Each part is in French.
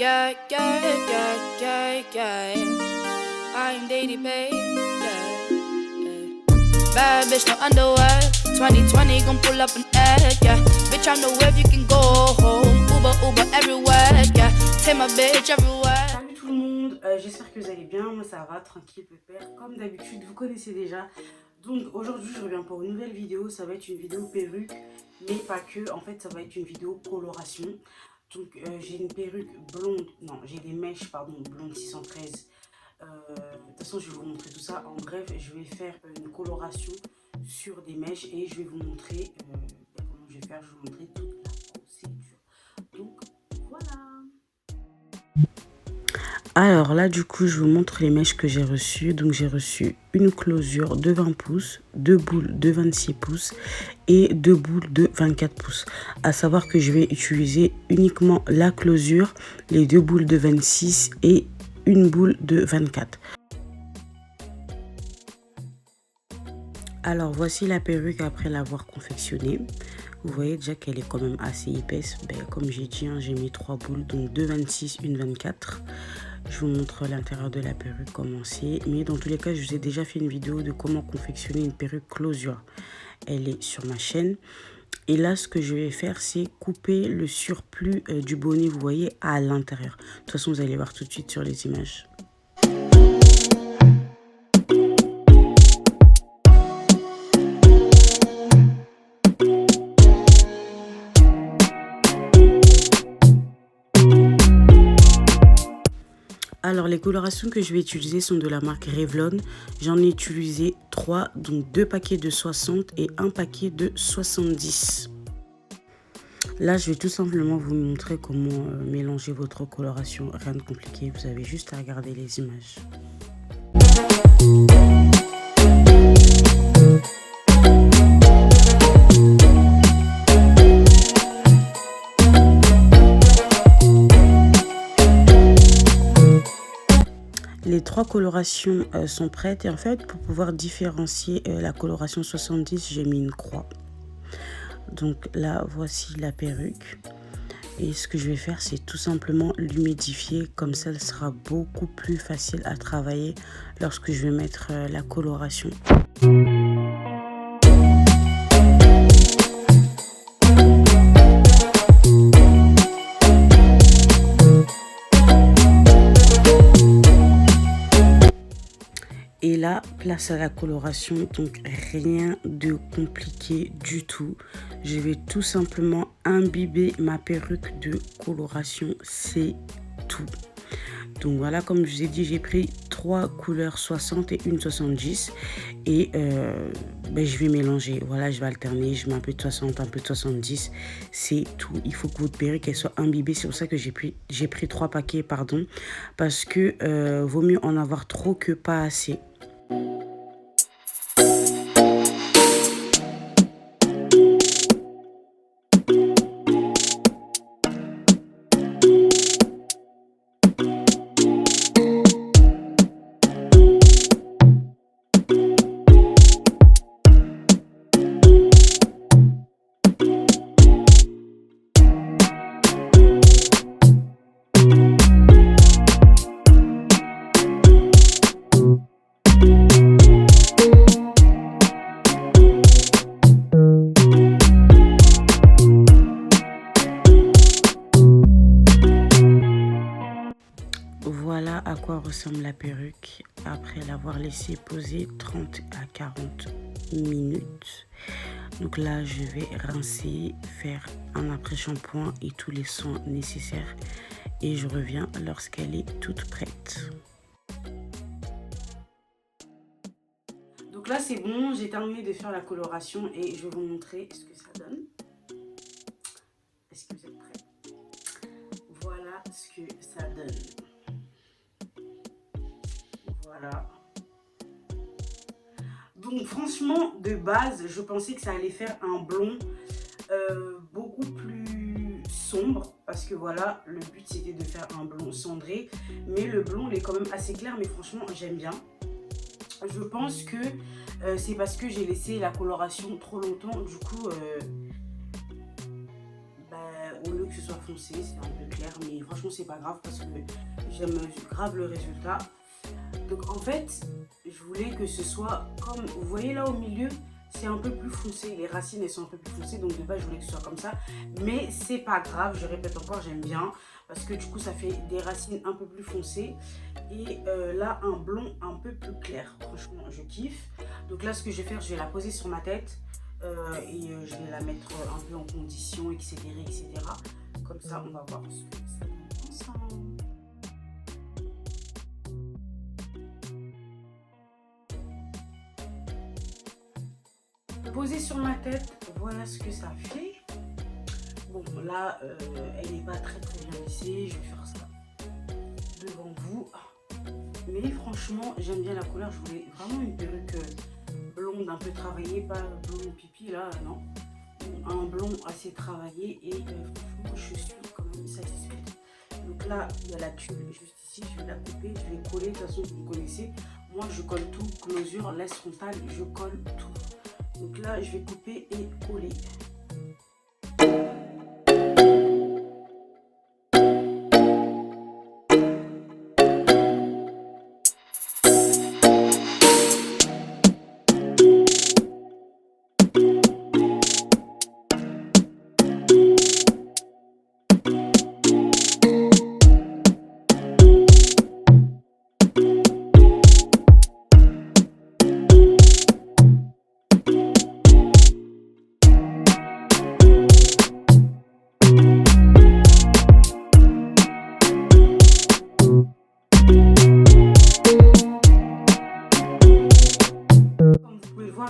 yeah, yeah, yeah, yeah, yeah. I'm daily babe, yeah, yeah. Bad bitch, no underwear. 2020 gon' pull up an egg, yeah. Bitch, I know where you can go home. Uber, Uber everywhere, yeah. Take my bitch everywhere. Salut tout le monde, j'espère que vous allez bien. Moi ça va, tranquille, pépère. Comme d'habitude, vous connaissez déjà. Donc aujourd'hui, je reviens pour une nouvelle vidéo. Ça va être une vidéo perruque, mais pas que. En fait, ça va être une vidéo coloration. Donc j'ai une perruque blonde, non, j'ai des mèches, pardon, blonde 613. De toute façon, je vais vous montrer tout ça. En bref, je vais faire une coloration sur des mèches et je vais vous montrer comment je vais faire. Je vais vous montrer toute la procédure. Donc voilà. Alors là, du coup, je vous montre les mèches que j'ai reçues. Donc j'ai reçu une closure de 20 pouces, deux boules de 26 pouces et deux boules de 24 pouces. À savoir que je vais utiliser uniquement la closure, les deux boules de 26 et une boule de 24. Alors voici la perruque après l'avoir confectionnée. Vous voyez déjà qu'elle est quand même assez épaisse. Comme j'ai dit, hein, j'ai mis 3 boules, donc 2 26, une 24. Je vous montre l'intérieur de la perruque comment c'est. Mais dans tous les cas, je vous ai déjà fait une vidéo de comment confectionner une perruque closure. Elle est sur ma chaîne. Et là, ce que je vais faire, c'est couper le surplus du bonnet, vous voyez, à l'intérieur. De toute façon, vous allez voir tout de suite sur les images. Alors les colorations que je vais utiliser sont de la marque Revlon. J'en ai utilisé 3, donc 2 paquets de 60 et un paquet de 70. Là, je vais tout simplement vous montrer comment mélanger votre coloration. Rien de compliqué, vous avez juste à regarder les images. Les 3 colorations sont prêtes et en fait pour pouvoir différencier la coloration 70, j'ai mis une croix. Donc là voici la perruque et ce que je vais faire, c'est tout simplement l'humidifier, comme ça elle sera beaucoup plus facile à travailler lorsque je vais mettre la coloration. Et là, place à la coloration, donc rien de compliqué du tout. Je vais tout simplement imbiber ma perruque de coloration, c'est tout. Donc voilà, comme je vous ai dit, j'ai pris 3 couleurs 60 et une 70. Et je vais mélanger, voilà, je vais alterner, je mets un peu de 60, un peu de 70. C'est tout, il faut que votre perruque elle soit imbibée. C'est pour ça que j'ai pris 3 paquets, pardon. Parce que vaut mieux en avoir trop que pas assez. Voilà à quoi ressemble la perruque après l'avoir laissé poser 30 à 40 minutes. Donc là, je vais rincer, faire un après-shampoing et tous les soins nécessaires. Et je reviens lorsqu'elle est toute prête. Donc là, c'est bon, j'ai terminé de faire la coloration et je vais vous montrer ce que ça donne. Est-ce que vous êtes prêts? Voilà ce que ça donne. Voilà. Donc franchement, de base, je pensais que ça allait faire un blond beaucoup plus sombre. Parce que voilà, le but c'était de faire un blond cendré. Mais le blond, il est quand même assez clair. Mais franchement, j'aime bien. Je pense que c'est parce que j'ai laissé la coloration trop longtemps. Du coup, au lieu que ce soit foncé, c'est un peu clair. clair, mais franchement c'est pas grave parce que j'aime grave le résultat. Donc en fait je voulais que ce soit comme, vous voyez là au milieu, c'est un peu plus foncé, les racines elles sont un peu plus foncées, donc de base je voulais que ce soit comme ça, mais c'est pas grave, je répète encore, j'aime bien parce que du coup ça fait des racines un peu plus foncées et là un blond un peu plus clair. Franchement je kiffe. Donc là ce que je vais faire, je vais la poser sur ma tête et je vais la mettre un peu en condition, etc., etc. Comme ça on va voir ce que ça donne ensemble. Posée sur ma tête, voilà ce que ça fait. Bon là elle n'est pas très bien lissée, je vais faire ça devant vous, mais franchement j'aime bien la couleur. Je voulais vraiment une perruque blonde un peu travaillée, pas blond pipi là, non, un blond assez travaillé, et franchement je suis quand même satisfaite. Donc là il y a la tulle juste ici, je vais la couper, je vais coller. De toute façon vous connaissez, moi je colle tout, closure, laisse frontale, je colle tout. Donc là je vais couper et coller.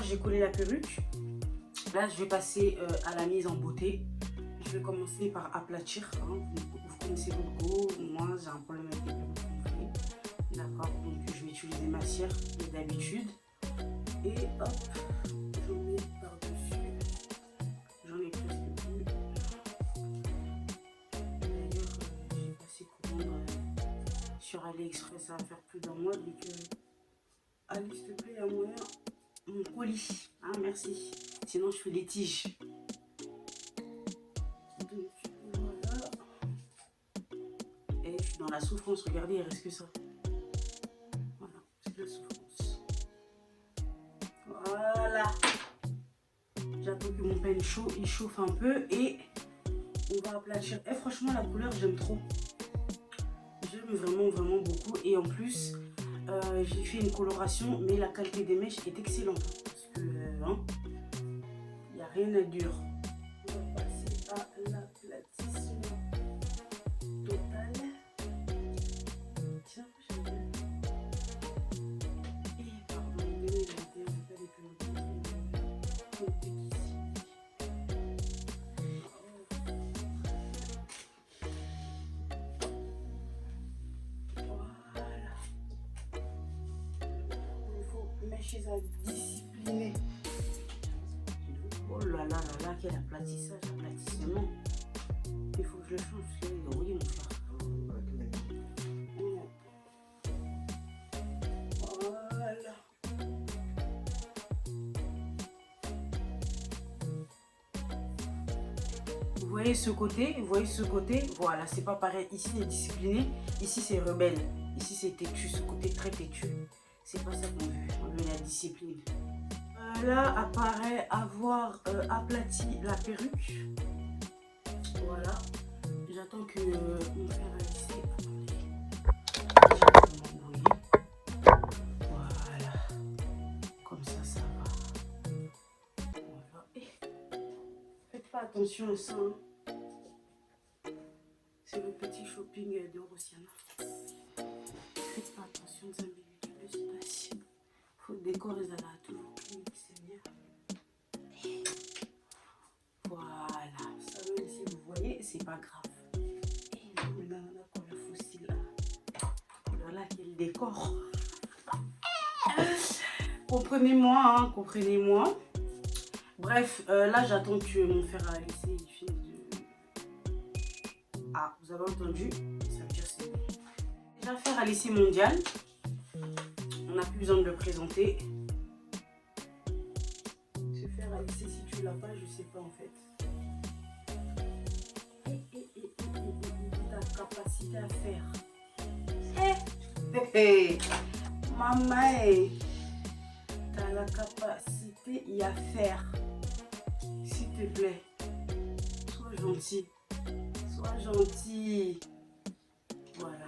J'ai collé la perruque. Là je vais passer à la mise en beauté. Je vais commencer par aplatir, hein. Vous connaissez votre go, moi j'ai un problème avec les perruques gonflées, d'accord, donc je vais utiliser ma cire d'habitude et hop, j'en mets par dessus, j'en ai presque plus. D'ailleurs j'ai passé commande sur AliExpress, ça va faire plus d'un mois, donc allez s'il te plaît, à moyen mon colis, hein, merci, sinon je fais des tiges. Donc voilà, et je suis dans la souffrance, regardez, il reste que ça. Voilà, c'est la souffrance. Voilà, j'attends que mon peigne chaud, il chauffe un peu et on va aplatir. Et franchement la couleur j'aime trop, j'aime vraiment beaucoup, et en plus j'ai fait une coloration, mais la qualité des mèches est excellente parce que il n'y a rien à dire. On va passer à l'aplatissement total. Tiens, j'aime bien. Et pardon, 2021, on fait des mèches à discipliner. Oh là là là là, quel aplatissage, aplatissement. Il faut que je le change parce que oui mon frère. Voilà. Vous voyez ce côté, voilà, c'est pas pareil. Ici c'est discipliné, ici c'est rebelle, ici c'est têtu, ce côté très têtu. C'est pas ça qu'on veut, on veut la discipline. Là apparaît avoir aplati la perruque. Voilà, j'attends que mon fer à lisser. Voilà, comme ça va. Voilà. Faites pas attention à ça, hein. C'est le petit shopping de Rosiana. Faites pas attention aux amis. Faut le décor, ils allaient toujours clinique, c'est bien. Voilà, ça même si vous voyez, c'est pas grave. Et là, pour le fossile là. Voilà quel décor. Comprenez-moi, hein, comprenez-moi. Bref, là j'attends que mon fer à lisser il finisse de. Ah, vous avez entendu? Ça veut dire c'est bon. Déjà fer à lisser mondial. On n'a plus besoin de le présenter. Ce fer à lisser, si tu l'as pas, je sais pas en fait. capacité à faire. Maman, t'as la capacité à faire. S'il te plaît, sois gentil. Sois gentil. Voilà.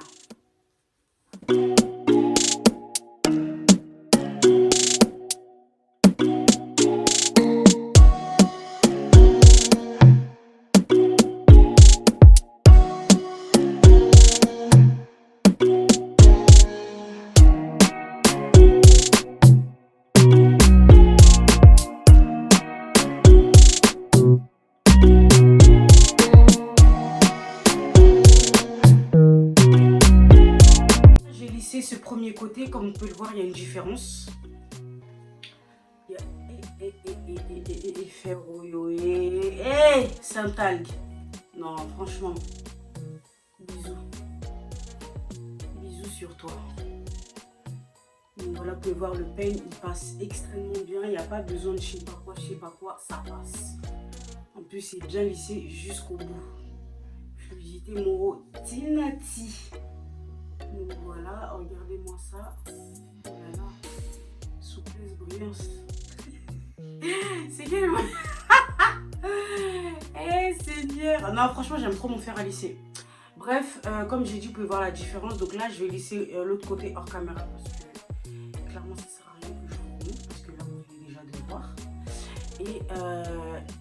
Ce premier côté, comme vous pouvez le voir, il y a une différence. Il y a effet hey, Saint-Algue. Non, franchement, bisous. Bisous sur toi. Donc voilà, vous pouvez voir le peigne, il passe extrêmement bien. Il n'y a pas besoin de je sais pas quoi, ça passe. En plus, c'est bien lissé jusqu'au bout. Fluidité Moro Tinati. Donc voilà, regardez-moi ça. Voilà. Souplesse, brillance. C'est quel eh Seigneur. Non, franchement, j'aime trop mon fer à lisser. Bref, comme j'ai dit, vous pouvez voir la différence. Donc là, je vais lisser l'autre côté hors caméra parce que clairement, ça sert à rien que je vous montre parce que là, vous venez déjà de le voir. Et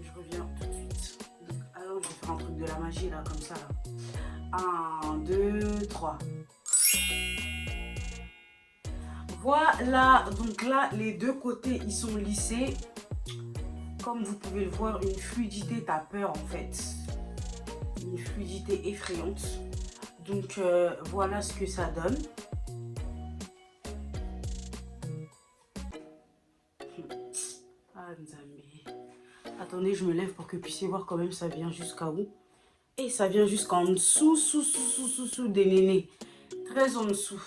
je reviens tout de suite. Donc, alors, je vais faire un truc de la magie là, comme ça. Là. 1, 2, 3. Voilà, donc là, les deux côtés, ils sont lissés. Comme vous pouvez le voir, une fluidité, t'as peur en fait. Une fluidité effrayante. Donc, voilà ce que ça donne. Ah, Nzambi. Attendez, je me lève pour que vous puissiez voir quand même ça vient jusqu'à où. Et ça vient jusqu'en dessous, sous des nénés. Très en dessous.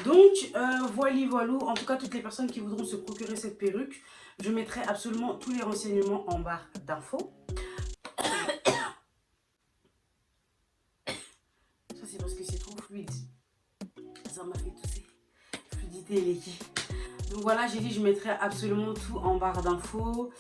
Donc, voilà. En tout cas, toutes les personnes qui voudront se procurer cette perruque, je mettrai absolument tous les renseignements en barre d'infos. Ça, c'est parce que c'est trop fluide. Ça m'a fait tousser. Fluidité et liquide. Donc voilà, j'ai dit je mettrai absolument tout en barre d'infos.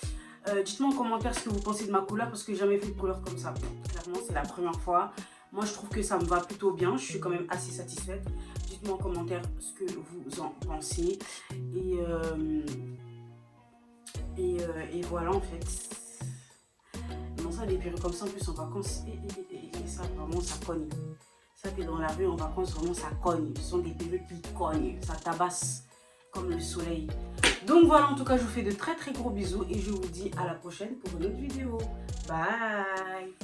Dites-moi en commentaire ce que vous pensez de ma couleur parce que j'ai jamais fait de couleur comme ça. Clairement, c'est la première fois. Moi, je trouve que ça me va plutôt bien. Je suis quand même assez satisfaite. Dites-moi en commentaire ce que vous en pensez. Et voilà, en fait. Non, ça, des perruques comme ça, en plus, en vacances. Et ça, vraiment, ça cogne. Ça, t'es dans la rue en vacances, vraiment, ça cogne. Ce sont des perruques qui cognent. Ça tabasse comme le soleil. Donc voilà, en tout cas, je vous fais de très très gros bisous. Et je vous dis à la prochaine pour une autre vidéo. Bye!